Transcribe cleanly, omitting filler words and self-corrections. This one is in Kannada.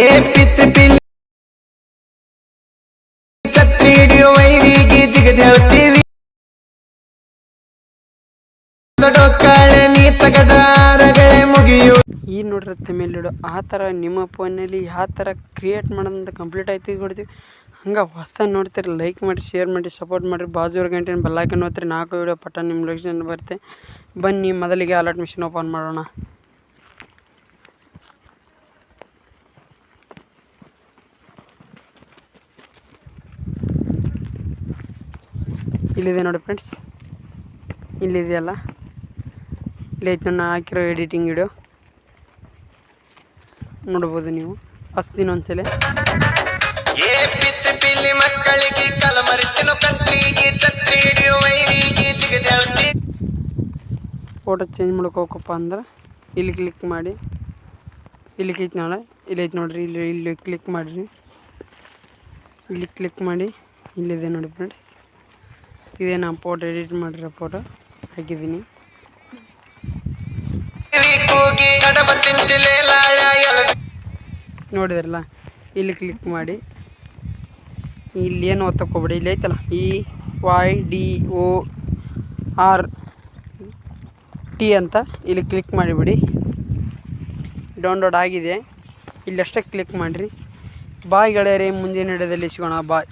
ಏ ಪಿತ್ ಪಿಲ್ ಕತ್ರಿಡಿಯೋ ವೈರಿಗೆ ಜಿಗದ್ ಹೇಳ್ತೀವಿ ದೊಡ್ಡೊಕ್ಕಳೆ ನೀ ತಗದಾರಗಳೇ ಮುಗಿಯು ಈ ನೋಡಿರುತ್ತೆ ಮೇಲಿಡು ಆ ಥರ ನಿಮ್ಮ ಫೋನಲ್ಲಿ ಯಾವ ಥರ ಕ್ರಿಯೇಟ್ ಮಾಡೋದಂತ ಕಂಪ್ಲೀಟ್ ಆಯ್ತು ಕೊಡ್ತೀವಿ. ಹಂಗೆ ಹೊಸ ನೋಡ್ತೀರಿ ಲೈಕ್ ಮಾಡಿ ಶೇರ್ ಮಾಡಿ ಸಪೋರ್ಟ್ ಮಾಡಿರಿ. ಬಾಜು ಗಂಟೆ ಬೆಲ್ಲೈಕನ್ ಒತ್ತಿರಿ. 4 ವೀಡಿಯೋ ಪಟ್ಟ ನಿಮ್ಮ ಲೊಕೇಶನ್ ಬರುತ್ತೆ. ಬನ್ನಿ ಮೊದಲಿಗೆ ಅಲರ್ಟ್ ಮಿಷನ್ ಓಪನ್ ಮಾಡೋಣ. ಇಲ್ಲಿದೆ ನೋಡಿ ಫ್ರೆಂಡ್ಸ್, ಇಲ್ಲಿದೆಯಲ್ಲ, ಇಲ್ಲೈತೆ ನಾನು ಹಾಕಿರೋ ಎಡಿಟಿಂಗ್ ವಿಡಿಯೋ ನೋಡ್ಬೋದು ನೀವು. ಹಸ್ತೀನಿ ಒಂದ್ಸಲ. ಏ ಪಿತ್ ಪಿಲ್ಲಿ ಮಕ್ಕಳಿಗೆ ಕಲಮರಿತನು ಕತ್ರಿಗೆ ತತ್ರಿಡಿಯೋ ವೈರಿಗೆ ಜಿಗದ್ ಹೇಳ್ತೀವಿ. ಫೋಟೋ ಚೇಂಜ್ ಮಾಡ್ಕೋಕಪ್ಪ ಅಂದ್ರೆ ಇಲ್ಲಿ ಕ್ಲಿಕ್ ಮಾಡಿ, ಇಲ್ಲಿ ಐತೆ ನಾಳೆ, ಇಲ್ಲಿ ಐತೆ ನೋಡ್ರಿ, ಇಲ್ಲಿ ಕ್ಲಿಕ್ ಮಾಡಿರಿ. ಇಲ್ಲಿ ಕ್ಲಿಕ್ ಮಾಡಿ, ಇಲ್ಲಿದೆ ನೋಡಿ ಫ್ರೆಂಡ್ಸ್, ಇದೇ ನಾನು ಫೋಟೋ ಎಡಿಟ್ ಮಾಡಿರೋ ಫೋಟೋ ಹಾಕಿದ್ದೀನಿ. ನೋಡಿದ್ರಲ್ಲ, ಇಲ್ಲಿ ಕ್ಲಿಕ್ ಮಾಡಿ, ಇಲ್ಲಿ ಏನು ಓದ್ತಕ್ಕೋಗ್ಬೇಡಿ, ಇಲ್ಲಿ ಐತಲ್ಲ EYDORT ಅಂತ ಇಲ್ಲಿ ಕ್ಲಿಕ್ ಮಾಡಿಬಿಡಿ. ಡೌನ್ಲೋಡ್ ಆಗಿದೆ. ಇಲ್ಲಿ ಅಷ್ಟೇ ಕ್ಲಿಕ್ ಮಾಡಿರಿ. ಬಾಯ್ ಗೆಳೆಯರೇ, ಮುಂದಿನ ವಿಡಿಯೋದಲ್ಲಿ ಸಿಗೋಣ. ಬಾಯ್.